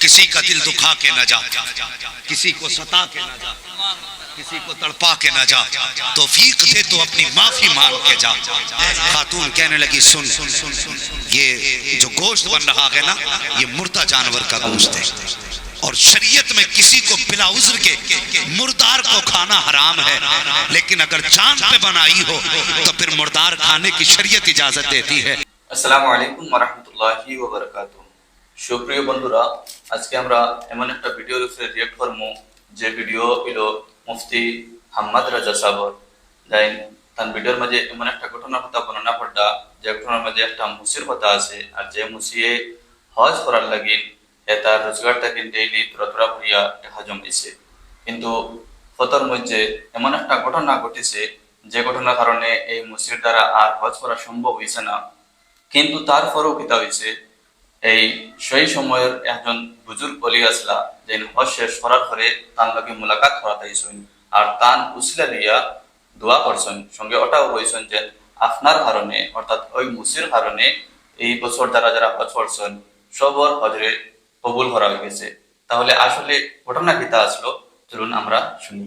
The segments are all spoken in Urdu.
کسی کا دل دکھا کے نہ جا، کسی کو ستا کے نہ جا، کسی کو تڑپا کے نہ جا، توفیق دے تو اپنی معافی مانگ کے جا۔ خاتون کہنے لگی سن، یہ جو گوشت بن رہا ہے نا، یہ مردہ جانور کا گوشت ہے، اور شریعت میں کسی کو بلا عذر کے مردار کو کھانا حرام ہے، لیکن اگر جان پہ بنائی ہو تو پھر مردار کھانے کی شریعت اجازت دیتی ہے۔ আসসালামু আলাইকুম ওয়া রাহমাতুল্লাহি ওয়া বারাকাতুহু। সুপ্রিয় বন্ধুরা, আজকে আমরা এমন একটা ভিডিওর উপরে রিঅ্যাক্ট করব যে ভিডিও হলো মুফতি হাম্মাদ রাজা সাহেবের। তার ভিডিওর মাঝে এমন একটা ঘটনার কথা বর্ণনা করটা, যে ঘটনার মাঝে একটা মুসির কথা আছে, আর যে মুসিয়ে হজ করার লাগিন তার রোজগারটা কিন্তু ডেইলি তোরা হইয়া টাকা জমাইছে, কিন্তু ফতর মধ্যে এমন একটা ঘটনা ঘটেছে যে ঘটনার কারণে এই মুসির দ্বারা আর হজ করা সম্ভব হয়েছে না। কিন্তু তারপরেও কিতা হয়েছে, এই সেই সময়ের একজন বুজুর্গ অলি আসলা যে হজ শেষ করার পরে তার লগে মুলাকাত করাইছেন, আর তান উসিলা দিয়া দোয়া করছেন, সঙ্গে ওটাও বলছেন যে আপনার কারণে অর্থাৎ ওই মুসির কারণে এই বছর যারা যারা হজ করছেন সবর হজরে কবুল করা হয়ে গেছে। তাহলে আসলে ঘটনা কিতা আসলো, চলুন আমরা শুনি।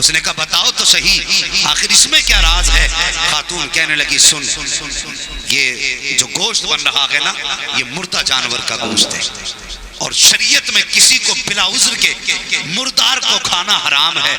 اس نے کہا بتاؤ تو صحیح آخر اس میں کیا راز ہے؟ خاتون کہنے لگی سن، یہ جو گوشت بن رہا ہے نا یہ مردہ جانور کا گوشت ہے، اور شریعت میں کسی کو بلا عذر کے مردار کو کھانا حرام ہے،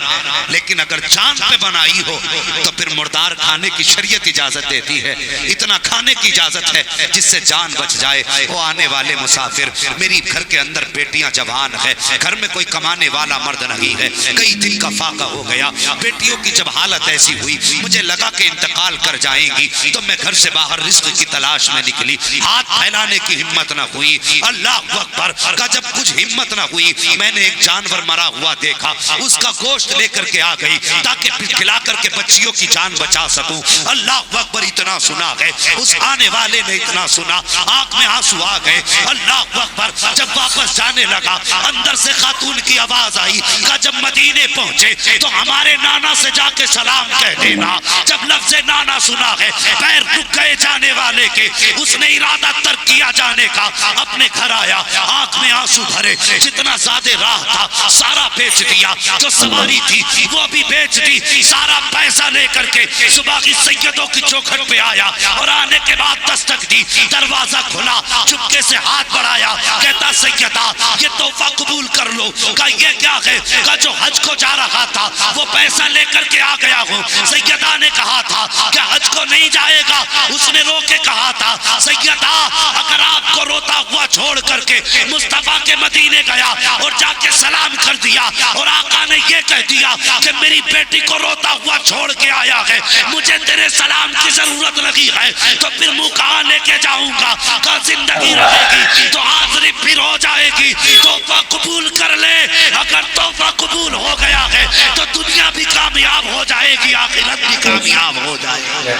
لیکن اگر جان پہ بنائی ہو تو پھر مردار کھانے کی شریعت اجازت دیتی ہے، اتنا کھانے کی اجازت ہے جس سے جان بچ جائے۔ وہ آنے والے مسافر، میری گھر کے اندر بیٹیاں جوان ہیں، گھر میں کوئی کمانے والا مرد نہیں ہے، کئی دن کا فاقہ ہو گیا، بیٹیوں کی جب حالت ایسی ہوئی مجھے لگا کہ انتقال کر جائیں گی، تو میں گھر سے باہر رزق کی تلاش میں نکلی، ہاتھ پھیلانے کی ہمت نہ ہوئی، اللہ اکبر کا جب کچھ ہمت نہ ہوئی میں نے ایک جانور مرا ہوا دیکھا، اس کا گوشت لے کر کے آ گئی تاکہ کھلا کر کے بچیوں کی جان بچا سکوں۔ اللہ اکبر، اتنا سنا گئے، اس آنے والے نے اتنا سنا، آنکھ میں آنسو آ گئے۔ اللہ اکبر، جب واپس جانے لگا اندر سے خاتون کی آواز آئی کہ جب مدینے پہنچے تو ہمارے نانا سے جا کے سلام کہہ دینا۔ جب لفظ نانا سنا گئے پیر رک گئے جانے والے کے، اس نے ارادہ ترک کیا جانے کا، اپنے گھر آیا، آنکھ میں آنسو بھرے، جتنا زیادہ راہ تھا سارا بیچ دیا، جو سواری تھی وہ بھی بیچ دی، سارا پیسہ لے کر کے صبح کی سیدوں کی چوکھٹ پہ آیا، اور آنے کے بعد دستک دی، دروازہ کھلا، چپکے سے ہاتھ بڑھایا، کہتا سیدہ یہ تحفہ قبول کر لو۔ کہا یہ کیا ہے؟ کہا جو حج کو جا رہا تھا وہ پیسہ لے کر کے آ گیا ہوں۔ سیدہ نے کہا تھا کہ حج کو نہیں جائے گا، اس نے رو کے کہا تھا سیدہ اگر آپ کو روتا ہوا چھوڑ کر کے مصطفیٰ کے مدینے گیا اور جا کے سلام کر دیا، اور آقا نے یہ کہہ دیا کہ میری بیٹی کو روتا ہوا چھوڑ کے آیا ہے، مجھے تیرے سلام کی ضرورت لگی ہے، تو پھر منہ کہاں لے کے جاؤں گا؟ کہ زندگی رہے گی تو حاضری پھر ہو جائے گی، تحفہ قبول کر لے، اگر تحفہ قبول ہو گیا ہے تو دنیا بھی کامیاب ہو جائے گی، آخرت بھی کامیاب ہو جائے گی۔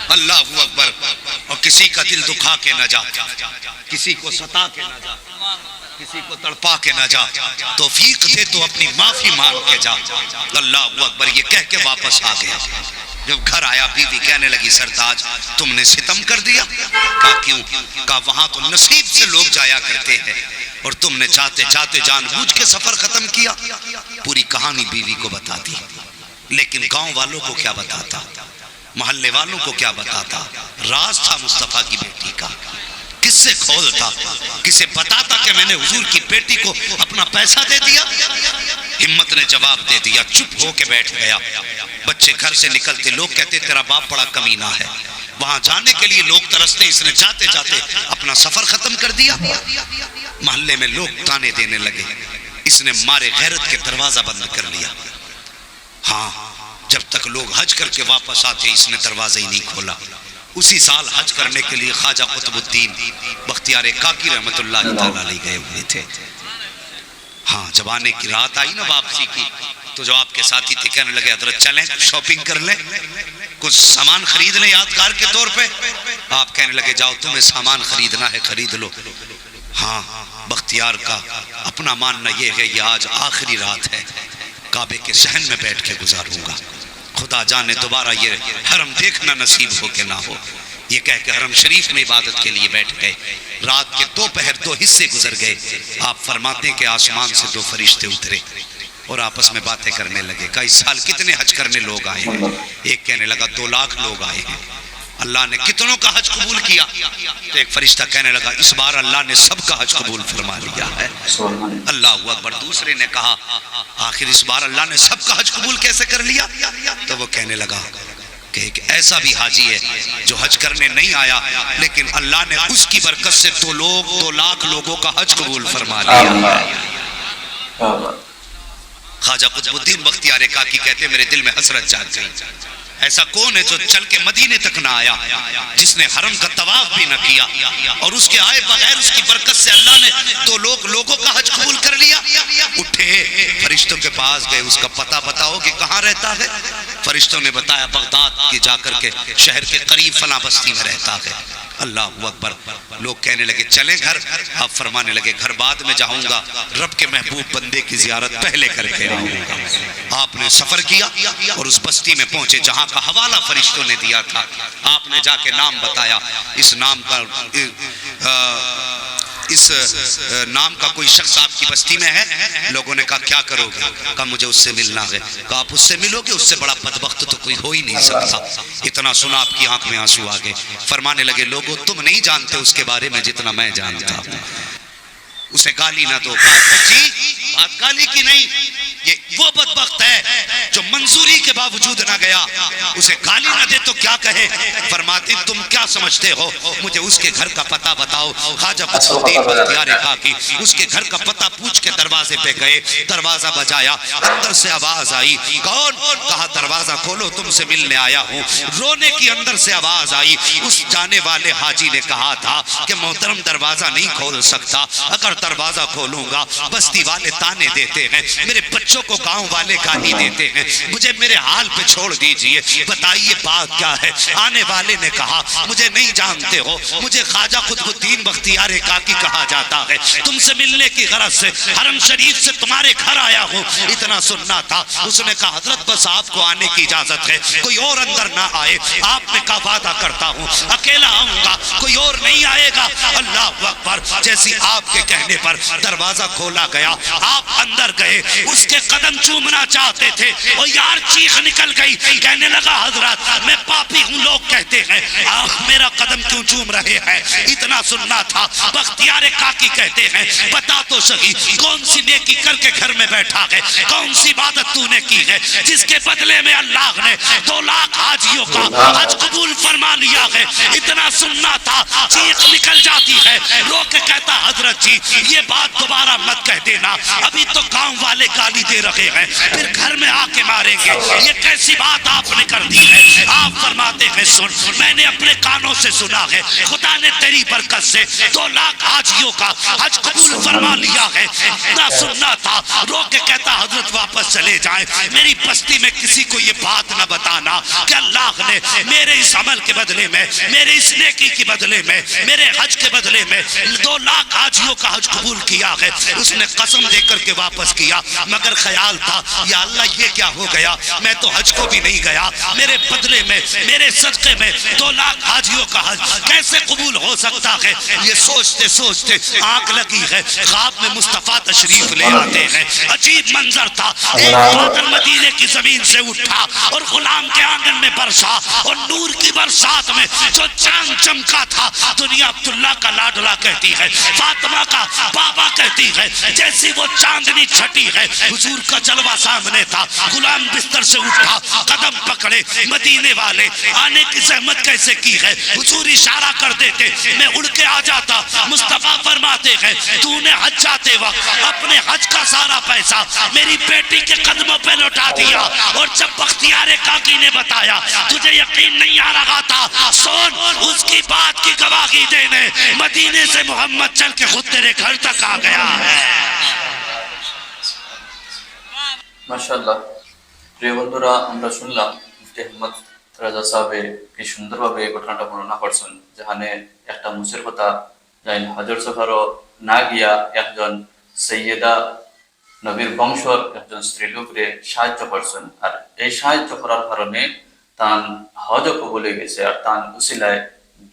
اللہ اکبر۔ اور کسی کا دل دکھا کے نہ جا، کسی کو ستا کے نہ جا، کسی کو تڑپا کے نہ جا، توفیق دے تو اپنی معافی مانگ کے جا۔ اللہ اکبر، یہ کہہ کے واپس آ گیا۔ جب گھر آیا بیوی کہنے لگی سرتاج تم نے ستم کر دیا؟ کہا کیوں؟ کہا وہاں تو نصیب سے لوگ جایا کرتے ہیں اور تم نے جاتے جاتے جان بوجھ کے سفر ختم کیا۔ پوری کہانی بیوی کو بتا دی، لیکن گاؤں والوں کو کیا بتاتا، محلے والوں کو کیا بتاتا؟ راز تھا مصطفیٰ کی بیٹی کا، کس سے کھولتا، کسے بتاتا کہ میں نے حضور کی بیٹی کو اپنا پیسہ دے دیا؟ ہمت نے جواب دے دیا، چپ ہو کے بیٹھ گیا۔ بچے گھر سے نکلتے لوگ کہتے تیرا باپ بڑا کمینہ ہے، وہاں جانے کے لیے لوگ ترستے، اس نے جاتے جاتے اپنا سفر ختم کر دیا۔ محلے میں لوگ تانے دینے لگے، اس نے مارے غیرت کے دروازہ بند کر لیا۔ ہاں، جب تک لوگ حج کر کے واپس آتے اس نے دروازہ ہی نہیں کھولا۔ اسی سال حج کرنے کے لیے خواجہ قطب الدین بختیار کاکی رحمت اللہ تعالیٰ علیہ گئے ہوئے تھے۔ ہاں، جب آنے کی رات آئی نا واپسی کی، تو جو آپ کے ساتھی تھے کہنے لگے حضرت چلیں شاپنگ کر لیں، کچھ سامان خرید لیں یادگار کے طور پہ۔ آپ کہنے لگے جاؤ تمہیں سامان خریدنا ہے خرید لو۔ ہاں، بختیار کا اپنا ماننا یہ ہے یہ آج آخری رات ہے، کعبے کے صحن میں بیٹھ کے گزاروں گا، خدا جانے دوبارہ یہ حرم دیکھنا نصیب ہو کہ نہ ہو۔ یہ کہہ کے حرم شریف میں عبادت کے لیے بیٹھ گئے۔ رات کے دوپہر 2 حصے گزر گئے۔ آپ فرماتے ہیں کہ آسمان سے 2 فرشتے اترے اور آپس میں باتیں کرنے لگے، کہا اس سال کتنے حج کرنے لوگ آئے ہیں؟ ایک کہنے لگا 2 لاکھ لوگ آئے ہیں۔ اللہ نے کتنوں کا حج قبول کیا؟ تو ایک فرشتہ کہنے لگا اس بار اللہ نے سب کا حج قبول فرما لیا ہے۔ اللہ اکبر۔ دوسرے نے کہا آخر اس بار اللہ نے سب کا حج قبول کیسے کر لیا؟ تو وہ کہنے لگا کہ ایک ایسا بھی حاجی ہے جو حج کرنے نہیں آیا لیکن اللہ نے اس کی برکت سے 2 لاکھ لوگوں کا حج قبول فرما لیا ہے۔ خواجہ قطب الدین بختیار کاکی کہتے میرے دل میں حسرت جاگ گئی، ایسا کون ہے جو چل کے مدینے تک نہ آیا، جس نے حرم کا طواف بھی نہ کیا، اور اس کے آئے بغیر اس کی برکت سے اللہ نے 2 لوگوں کا حج قبول کر لیا۔ اٹھے فرشتوں کے پاس گئے، اس کا پتہ بتاؤ کہ کہاں رہتا ہے؟ فرشتوں نے بتایا بغداد کی جا کر کے شہر کے قریب فلاں بستی میں رہتا ہے۔ اللہ اکبر۔ لوگ کہنے لگے چلیں گھر، آپ فرمانے لگے گھر بعد میں جاؤں گا، رب کے محبوب بندے کی زیارت پہلے کر کے آؤں گا۔ آپ نے سفر کیا اور اس بستی میں پہنچے جہاں کا حوالہ فرشتوں نے دیا تھا۔ آپ نے جا کے نام بتایا، اس نام کا اس نام کا کوئی شخص آپ کی بستی میں ہے؟ لوگوں نے کہا کیا کرو گے؟ کہا مجھے اس سے ملنا ہے۔ کہا آپ اس سے ملو گے؟ اس سے بڑا بدبخت تو کوئی ہو ہی نہیں سکتا۔ اتنا سنا آپ کی آنکھ میں آنسو آ گئے۔ فرمانے لگے لوگوں تم نہیں جانتے اس کے بارے میں جتنا میں جانتا ہوں، اسے گالی نہ دو۔ جی بات گالی کی نہیں، یہ وہ بدبخت ہے جو منظوری کے باوجود نہ گیا، اسے گالی نہ دے تو کیا کہے؟ فرماتے تم کیا سمجھتے ہو؟ مجھے اس کے گھر کا پتہ بتاؤ۔ خواجہ قطب الدین بختیار کاکی اس کے گھر کا پتہ پوچھ کے دروازے پہ گئے، دروازہ بجایا، اندر سے آواز آئی، کون؟ کہا دروازہ کھولو تم سے ملنے آیا ہوں۔ رونے کی اندر سے آواز آئی۔ اس جانے والے حاجی نے کہا تھا کہ محترم دروازہ نہیں کھول سکتا، اگر دروازہ کھولوں گا بستی والے تانے دیتے ہیں، میرے بچوں کو گاؤں والے گالی دیتے ہیں، مجھے میرے حال پہ چھوڑ دیجئے، بتائیے بات کیا ہے؟ آنے والے نے کہا مجھے نہیں جانتے ہو، مجھے خواجہ قطب الدین بختیار کاکی کہا جاتا ہے، تم سے ملنے کی غرض سے حرم شریف سے تمہارے گھر آیا ہوں۔ اتنا سننا تھا۔ اس نے کہا حضرت بس آپ کو آنے کی اجازت ہے، کوئی اور اندر نہ آئے۔ آپ نے کہا وعدہ کرتا ہوں اکیلا آؤں گا، کوئی اور نہیں آئے گا۔ اللہ اکبر! جیسی آپ کے کہنے پر دروازہ کھولا گیا، آپ اندر گئے، اس کے قدم چومنا چاہتے تھے، اور یار چیخ نکل گئی، کہنے لگا حضرت میں پاپی ہوں، لوگ کہتے ہیں آخ میرا قدم کیوں چوم رہے ہیں؟ اتنا سننا تھا۔ بختیار کاکی کہتے ہیں بتا تو صحیح کون سی نیکی کر کے گھر میں بیٹھا ہے، کون سی عبادت تو نے کی ہے جس کے بدلے میں اللہ نے 2 لاکھ حاجیوں کا حج قبول فرما لیا ہے؟ اتنا سننا تھا، چیخ نکل جاتی ہے، رو کے کہتا حضرت جی یہ بات دوبارہ مت کہہ دینا، ابھی تو گاؤں والے گالی دے رہے ہیں، پھر گھر میں آ کے ماریں گے، یہ کیسی بات آپ نے کر دی ہے؟ آپ فرماتے ہیں سن، میں نے اپنے کانوں سے سنا ہے، خدا نے تیری برکت سے 2 لاکھ حاجیوں کا حج قبول فرما لیا ہے۔ اتنا سننا تھا، رو کے کہتا حضرت واپس چلے جائیں، میری بستی میں کسی کو یہ بات نہ بتانا کہ اللہ نے میرے اس عمل کے بدلے میں، میرے اس نیکی کے بدلے میں، میرے حج کے بدلے میں 2 لاکھ حاجیوں کا حج قبول کیا ہے۔ اس نے قسم دے کر کے واپس کیا، مگر خیال تھا یا اللہ یہ کیا ہو گیا، میں تو حج کو بھی نہیں گیا، میرے بدلے میں، میرے صدقے میں 2 لاکھ حاجیوں کا حج کیسے قبول ہو سکتا ہے؟ یہ سوچتے سوچتے آنکھ لگی ہے، خواب میں مصطفیٰ تشریف لے آتے ہیں۔ عجیب منظر تھا، ایک بادل مدینے کی زمین سے اٹھا اور غلام کے آنگن میں برسا، اور نور کی برسات میں جو چاند چمکا تھا، دنیا عبداللہ کا لاڈلا کہتی ہے، فاطمہ کا بابا کہتی ہے، جیسی وہ چاندنی چھٹی ہے، حضور کا جلوہ سامنے تھا۔ غلام بستر سے اٹھا، قدم پکڑے، مدینے والے آنے کی زحمت کیسے کی ہے؟ حضور اشارہ کر دیتے، میں اڑ کے آ جاتا۔ مصطفیٰ فرماتے ہیں تو نے حج جاتے وقت اپنے حج کا سارا پیسہ میری بیٹی کے قدموں پہ لوٹا دیا، اور جب بختیار کاکی نے بتایا تجھے یقین نہیں آ رہا تھا، سن اس کی بات کی گواہی دینے مدینے سے محمد چل کے خود تیرے گھر تک آ گیا ہے۔ মাশাআল্লাহ। প্রিয় বন্ধুরা, আমরা শুনলাম মুফতি আহমদ রাজা সাহেব কি সুন্দরভাবে এই ঘটনাটা বর্ণনা করছেন, যেখানে একটা মুসের কথা যাই হজর সফরও না গিয়া একজন সৈয়দা নবীর বংশর একজন স্ত্রীলোকরে সাহায্য করছেন, আর এই সাহায্য করার কারণে তান হজও কবুল হয়ে গেছে, আর তান উসিলায়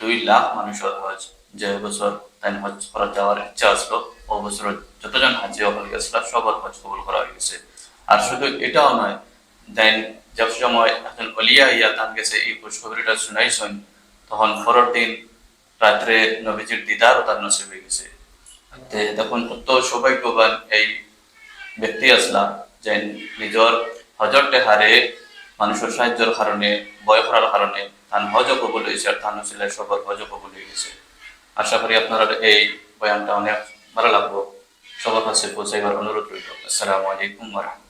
2 লাখ মানুষের হজ, যে বছর তাই হজ করা যাওয়ার ইচ্ছা আসলো ও বছর যতজন হাজি হয়ে গেছিল সবার হজ কবুল করা হয়ে গেছে। আর শুধু এটাও নয়, দেন যে সময় একজন ওলিয়া ইয়া তান গেছে এই খুশখবরিটা শুনাইছেন, তখন পরের দিন রাত্রে নবীজির দিদারও তার নসিব হয়ে গেছে। তখন কত সৌভাগ্যবান এই ব্যক্তি আসলা যে নিজের হজরতে হারে মানুষের সাহায্যের কারণে, বয় করার কারণে তান হজও কবুল হয়েছে, আর তান নসিলায় সবার হজও কবুল হয়ে গেছে। আশা করি আপনারা এই বয়ানটা অনেক ভালো লাগলো, সবার কাছে পৌঁছাইবার অনুরোধ রইল। আসসালামু আলাইকুম ওয়া রাহমাতুল্লাহ।